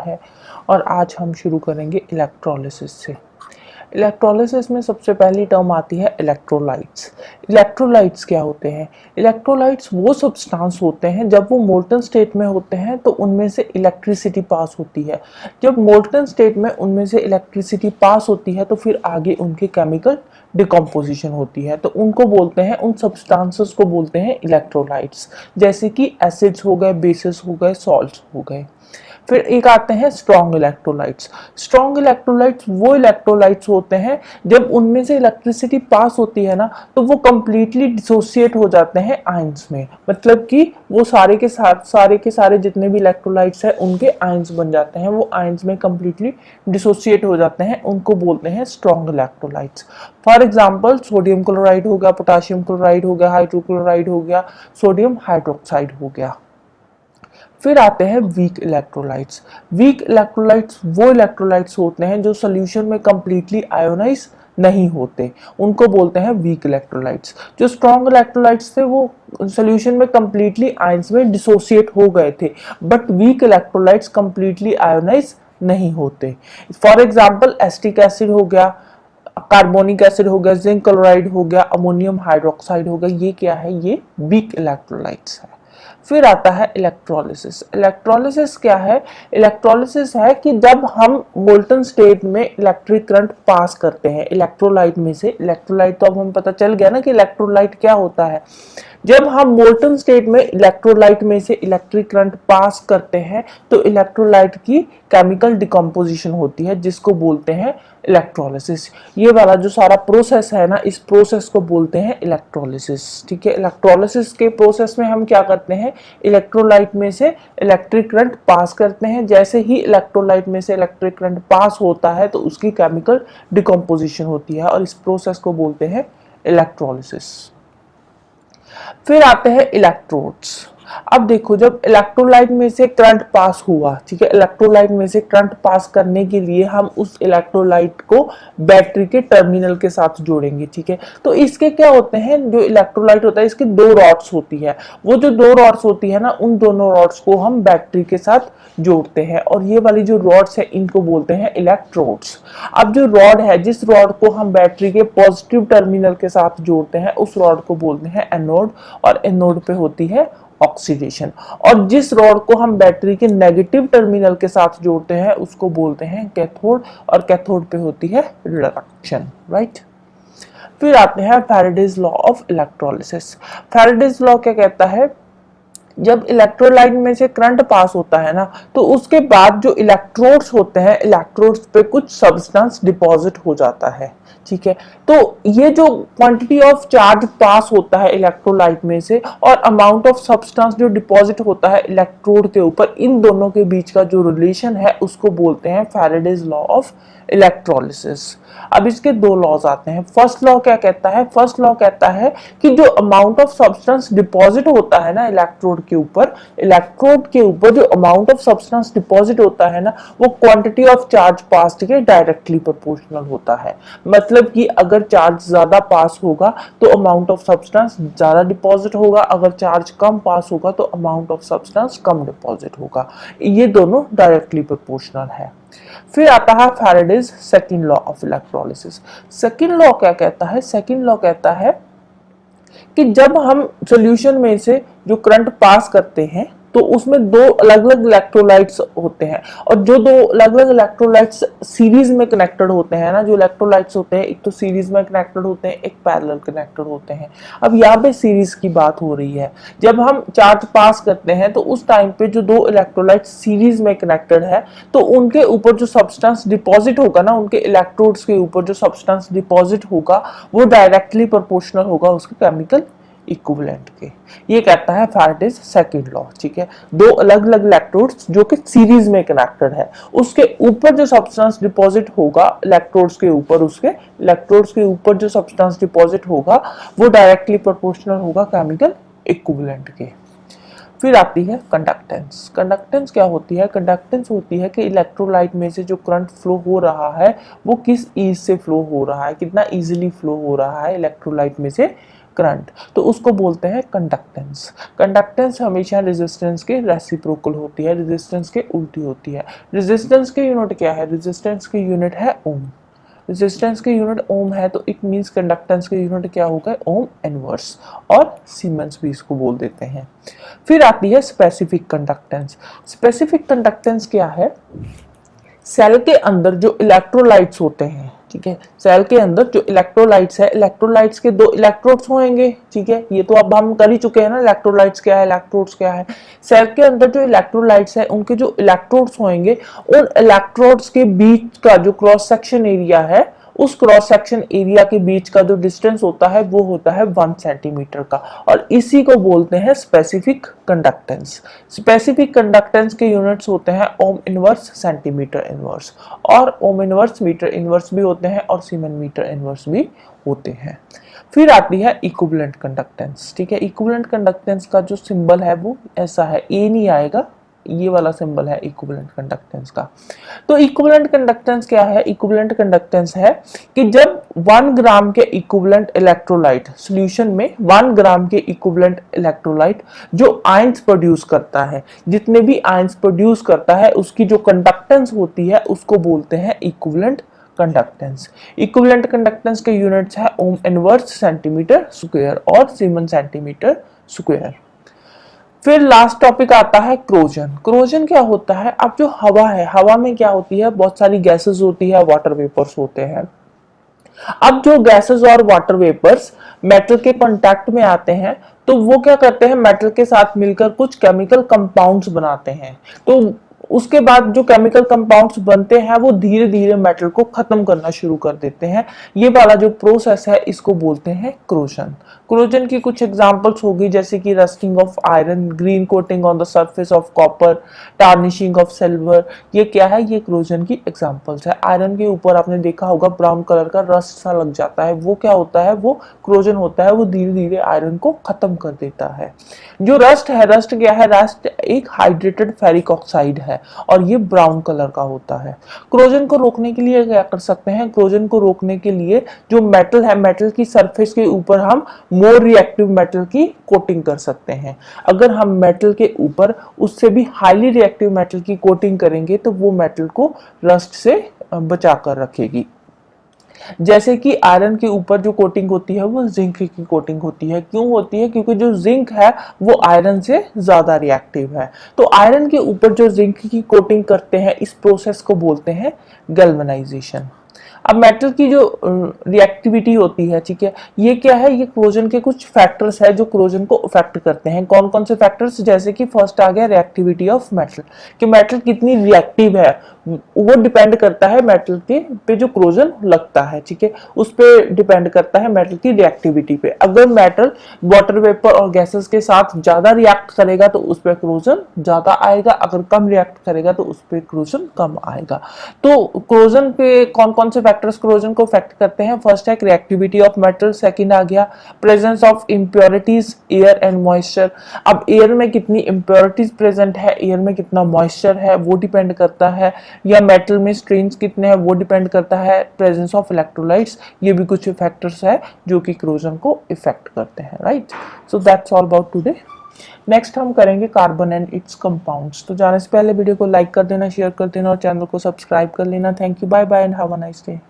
है और आज हम शुरू करेंगे इलेक्ट्रोलिसिस से। इलेक्ट्रोलिसिस में सबसे पहली टर्म आती है इलेक्ट्रोलाइट्स। इलेक्ट्रोलाइट्स क्या होते हैं? इलेक्ट्रोलाइट्स वो सब्सटेंस होते हैं जब वो मोल्टन स्टेट में होते हैं तो उनमें से इलेक्ट्रिसिटी पास होती है। जब मोल्टन स्टेट में उनमें से इलेक्ट्रिसिटी पास होती है तो फिर आगे उनकी केमिकल डिकम्पोजिशन होती है, तो उनको बोलते हैं, उन सब्सटेंसेस को बोलते हैं इलेक्ट्रोलाइट्स, जैसे कि एसिड्स हो गए, बेसिस हो गए, सॉल्ट्स हो गए। फिर एक आते हैं स्ट्रॉन्ग इलेक्ट्रोलाइट्स। स्ट्रॉन्ग इलेक्ट्रोलाइट्स वो इलेक्ट्रोलाइट्स होते हैं जब उनमें से इलेक्ट्रिसिटी पास होती है ना तो वो कंप्लीटली डिसोसिएट हो जाते हैं आयंस में, मतलब कि वो सारे के सारे जितने भी इलेक्ट्रोलाइट्स हैं उनके आयंस बन जाते हैं, वो आयंस में कंप्लीटली डिसोसिएट हो जाते हैं, उनको बोलते हैं strong electrolytes. For example sodium chloride हो गया, पोटाशियम क्लोराइड हो गया, हाइड्रोक्लोराइड हो गया, सोडियम हाइड्रोक्साइड हो गया। फिर आते हैं वीक इलेक्ट्रोलाइट्स। वीक इलेक्ट्रोलाइट्स वो इलेक्ट्रोलाइट्स होते हैं जो सोल्यूशन में कंप्लीटली आयोनाइज नहीं होते, उनको बोलते हैं वीक इलेक्ट्रोलाइट्स। जो स्ट्रॉन्ग इलेक्ट्रोलाइट्स थे वो सोल्यूशन में कंप्लीटली आयंस में डिसोसिएट हो गए थे, but weak electrolytes completely ionise नहीं होते। फॉर एग्जाम्पल एसिटिक एसिड हो गया, कार्बोनिक एसिड हो गया, जिंक क्लोराइड हो गया, अमोनियम हाइड्रोक्साइड हो गया, ये क्या है? ये वीक इलेक्ट्रोलाइट्स है। फिर आता है इलेक्ट्रोलिसिस। इलेक्ट्रोलिसिस क्या है? इलेक्ट्रोलिसिस है कि जब हम मोल्टन स्टेट में इलेक्ट्रिक करंट पास करते हैं इलेक्ट्रोलाइट में से। इलेक्ट्रोलाइट तो अब हम पता चल गया ना कि इलेक्ट्रोलाइट क्या होता है। जब हम मोल्टन स्टेट में इलेक्ट्रोलाइट में से इलेक्ट्रिक करंट पास करते हैं तो इलेक्ट्रोलाइट की केमिकल डिकम्पोजिशन होती है, जिसको बोलते हैं इलेक्ट्रोलिसिस। ये वाला जो सारा प्रोसेस है ना, इस प्रोसेस को बोलते हैं इलेक्ट्रोलिसिस। ठीक है, इलेक्ट्रोलिसिस के प्रोसेस में हम क्या करते हैं? इलेक्ट्रोलाइट में से इलेक्ट्रिक करंट पास करते हैं। जैसे ही इलेक्ट्रोलाइट में से इलेक्ट्रिक करंट पास होता है तो उसकी केमिकल डिकम्पोजिशन होती है और इस प्रोसेस को बोलते हैं इलेक्ट्रोलिसिस। फिर आते हैं इलेक्ट्रोड्स। अब देखो, जब इलेक्ट्रोलाइट में से करंट पास हुआ, ठीक है, इलेक्ट्रोलाइट में से करंट पास करने के लिए हम उस इलेक्ट्रोलाइट को बैटरी के टर्मिनल के साथ जोड़ेंगे। ठीक है, तो इसके क्या होते हैं? जो इलेक्ट्रोलाइट होता है इसकी दो रॉड्स होती है, वो जो दो रॉड्स होती है ना, उन दोनों रॉड्स को हम बैटरी के साथ जोड़ते हैं और ये वाली जो रॉड्स है इनको बोलते हैं इलेक्ट्रोड्स। अब जो रॉड है, जिस रॉड को हम बैटरी के पॉजिटिव टर्मिनल के साथ जोड़ते हैं उस रॉड को बोलते हैं एनोड, और एनोड पे होती है ऑक्सीडेशन। और जिस रॉड को हम बैटरी के नेगेटिव टर्मिनल के साथ जोड़ते हैं उसको बोलते हैं कैथोड, और कैथोड पे होती है रिडक्शन। राइट। फिर आते हैं Faraday's law of electrolysis. Faraday's law क्या कहता है? जब इलेक्ट्रोलाइट में से करंट पास होता है ना तो उसके बाद जो इलेक्ट्रोड्स होते हैं, इलेक्ट्रोड्स पे कुछ सब्सटेंस डिपॉजिट हो जाता है। ठीक है, तो ये जो क्वांटिटी ऑफ चार्ज पास होता है इलेक्ट्रोलाइट में से और अमाउंट ऑफ सब्सटेंस जो डिपॉजिट होता है इलेक्ट्रोड के ऊपर, इन दोनों के बीच का जो रिलेशन है उसको बोलते हैं फैराडेज लॉ ऑफ इलेक्ट्रोलिसिस। अब इसके दो लॉज आते हैं। फर्स्ट लॉ क्या कहता है? फर्स्ट लॉ कहता है कि जो अमाउंट ऑफ सब्सटेंस डिपॉजिट होता है ना इलेक्ट्रोड के ऊपर, इलेक्ट्रोड के ऊपर जो अमाउंट ऑफ सब्सटेंस डिपॉजिट होता है ना वो क्वांटिटी ऑफ चार्ज पास के डायरेक्टली प्रोपोर्शनल होता है। मतलब कि अगर चार्ज ज्यादा पास होगा तो अमाउंट ऑफ सब्सटेंस ज्यादा डिपॉजिट होगा, अगर चार्ज कम पास होगा तो amount of substance come deposit होगा। ये दोनों डायरेक्टली प्रोपोर्शनल है। फिर आता है Faraday's second law of electrolysis. Second law क्या कहता है? सेकंड लॉ कहता है कि जब हम सॉल्यूशन में से जो करंट पास करते हैं तो उसमें दो अलग अलग इलेक्ट्रोलाइट्स होते हैं, और जो दो अलग अलग इलेक्ट्रोलाइट्स सीरीज में कनेक्टेड होते हैं ना, जो इलेक्ट्रोलाइट्स होते हैं एक तो सीरीज में कनेक्टेड होते हैं, एक पैरेलल कनेक्टेड होते हैं। अब यहाँ पे सीरीज की बात हो रही है। जब हम चार्ज पास करते हैं तो उस टाइम पे जो दो इलेक्ट्रोलाइट्स सीरीज में कनेक्टेड है तो उनके ऊपर जो सब्सटेंस डिपॉजिट होगा ना, उनके इलेक्ट्रोड्स के ऊपर जो सब्सटेंस डिपॉजिट होगा वो डायरेक्टली प्रोपोर्शनल होगा उसके केमिकल इक्विवेलेंट के। ये कहता है फैराडेज सेकंड लॉ। ठीक है, दो अलग अलग इलेक्ट्रोड्स जो कि सीरीज में कनेक्टेड है, उसके ऊपर जो सब्सटेंस डिपॉजिट होगा इलेक्ट्रोड्स के ऊपर, उसके इलेक्ट्रोड्स के ऊपर जो सब्सटेंस डिपॉजिट होगा वो डायरेक्टली प्रोपोर्शनल होगा केमिकल इक्विवेलेंट के। फिर आती है कंडक्टेंस। कंडक्टेंस क्या होती है? कंडक्टेंस होती है कि इलेक्ट्रोलाइट में से जो करंट फ्लो हो रहा है वो किस ईज से फ्लो हो रहा है, कितना इजीली फ्लो हो रहा है इलेक्ट्रोलाइट में से करंट, तो उसको बोलते हैं कंडक्टेंस। कंडक्टेंस हमेशा रेजिस्टेंस के रेसिप्रोकल होती है, रेजिस्टेंस के उल्टी होती है। रेजिस्टेंस की यूनिट क्या है? रेजिस्टेंस की यूनिट है ओम। रेजिस्टेंस की यूनिट ओम है तो इट मींस कंडक्टेंस की यूनिट क्या होगा? ओम इनवर्स, और सीमेंस भी इसको बोल देते हैं। फिर आती है स्पेसिफिक कंडक्टेंस। स्पेसिफिक कंडक्टेंस क्या है? सेल के अंदर जो इलेक्ट्रोलाइट्स होते हैं, ठीक है, सेल के अंदर जो इलेक्ट्रोलाइट्स है, इलेक्ट्रोलाइट्स के दो इलेक्ट्रोड्स होंगे, ठीक है, ये तो अब हम कर ही चुके हैं ना, इलेक्ट्रोलाइट्स क्या है, इलेक्ट्रोड्स क्या है। सेल के अंदर जो इलेक्ट्रोलाइट्स है उनके जो इलेक्ट्रोड्स होंगे, उन इलेक्ट्रोड्स के बीच का जो क्रॉस सेक्शन एरिया है, उस क्रॉस सेक्शन एरिया के बीच का जो डिस्टेंस होता है वो होता है 1 सेंटीमीटर का, और इसी को बोलते हैं स्पेसिफिक कंडक्टेंस। स्पेसिफिक कंडक्टेंस के यूनिट्स होते हैं ओम इनवर्स, सेंटीमीटर इनवर्स, और ओम इनवर्स मीटर इनवर्स भी होते हैं और सीमेन मीटर इनवर्स भी होते हैं। फिर आती है इक्विवेलेंट कंडक्टेंस, ठीक है। इक्विवेलेंट कंडक्टेंस का जो सिंबल है वो ऐसा है, ए नहीं आएगा, ये वाला सिंबल है इक्विवेलेंट कंडक्टेंस का। तो इक्विवेलेंट कंडक्टेंस क्या है? इक्विवेलेंट कंडक्टेंस है कि जब 1 ग्राम के इक्विवेलेंट इलेक्ट्रोलाइट सॉल्यूशन में 1 ग्राम के इक्विवेलेंट इलेक्ट्रोलाइट जो आयंस प्रोड्यूस करता है, जितने भी आयंस प्रोड्यूस करता है उसकी जो कंडक्टेंस होती है उसको बोलते हैं इक्विवेलेंट कंडक्टेंस। इक्विवेलेंट कंडक्टेंस के यूनिट्स है ओम इनवर्स, सेंटीमीटर स्क्वायर और सीमेन सेंटीमीटर स्क्वायर। फिर लास्ट टॉपिक आता है क्रोजन। क्रोजन क्या होता है? अब जो हवा है, हवा में क्या होती है? बहुत सारी गैसेस होती है, वाटर वेपर्स होते हैं। अब जो गैसेस और वाटर वेपर्स मेटल के कांटेक्ट में आते हैं तो वो क्या करते हैं? मेटल के साथ मिलकर कुछ केमिकल कंपाउंड्स बनाते हैं। तो उसके बाद जो केमिकल कंपाउंड्स बनते हैं वो धीरे धीरे मेटल को खत्म करना शुरू कर देते हैं। ये वाला जो प्रोसेस है इसको बोलते हैं क्रोजन। क्रोजन की कुछ एग्जांपल्स होगी जैसे कि rusting of iron, green coating on the surface of copper, tarnishing of silver. ये क्या है? ये क्रोजन की एग्जांपल्स है। आयरन के ऊपर आपने देखा होगा ब्राउन कलर का रस्ट सा लग जाता है, वो क्या होता है? वो क्रोजन होता है, वो धीरे धीरे आयरन को खत्म कर देता है। जो रस्ट है, रस्ट क्या है? रस्ट एक हाइड्रेटेड फेरिक ऑक्साइड है और ये ब्राउन कलर का होता है। क्रोजन को रोकने के लिए क्या कर सकते हैं? क्रोजन को रोकने के लिए जो मेटल है, मेटल की सरफेस के ऊपर हम मोर रिएक्टिव मेटल की कोटिंग कर सकते हैं। अगर हम मेटल के ऊपर उससे भी हाईली रिएक्टिव मेटल की कोटिंग करेंगे तो वो मेटल को रस्ट से बचा कर रखेगी। जैसे कि आयरन के ऊपर जो कोटिंग होती है वो जिंक की कोटिंग होती है। क्यों होती है? क्योंकि जो जिंक है वो आयरन से ज्यादा रिएक्टिव है। तो आयरन के ऊपर जो जिंक की कोटिंग करते हैं इस प्रोसेस को बोलते हैं गैल्वेनाइजेशन। अब मेटल की जो रिएक्टिविटी होती है, ठीक है, ये क्या है? ये क्रोजन के कुछ फैक्टर्स है जो क्रोजन को अफेक्ट करते हैं। कौन कौन से फैक्टर्स? जैसे कि फर्स्ट आ गया रिएक्टिविटी ऑफ मेटल, कि मेटल कितनी रिएक्टिव है वो डिपेंड करता है मेटल के पे जो क्रोजन लगता है, ठीक है, उस पे डिपेंड करता है मेटल की रिएक्टिविटी पे। अगर मेटल वाटर वेपर और गैसेस के साथ ज्यादा रिएक्ट करेगा तो उस पर क्रोजन ज्यादा आएगा, अगर कम रिएक्ट करेगा तो उस पर क्रोजन कम आएगा। तो क्रोजन पे कौन कौन से फैक्टर्स क्रोजन को अफेक्ट करते हैं? फर्स्ट है रिएक्टिविटी ऑफ मेटल, सेकंड आ गया presence of impurities, air and moisture. अब एयर में कितनी इम्प्योरिटीज प्रेजेंट है, एयर में कितना मॉइस्चर है वो डिपेंड करता है, या मेटल में स्ट्रेन्स कितने हैं वो डिपेंड करता है, प्रेजेंस ऑफ इलेक्ट्रोलाइट्स। ये भी कुछ फैक्टर्स है जो कि क्रोजन को इफेक्ट करते हैं, right. So that's all about today. Next हम करेंगे कार्बन एंड इट्स कंपाउंड्स। तो जाने से पहले वीडियो को लाइक कर देना, शेयर कर देना और चैनल को सब्सक्राइब कर लेना। Thank you, bye bye and have a nice day.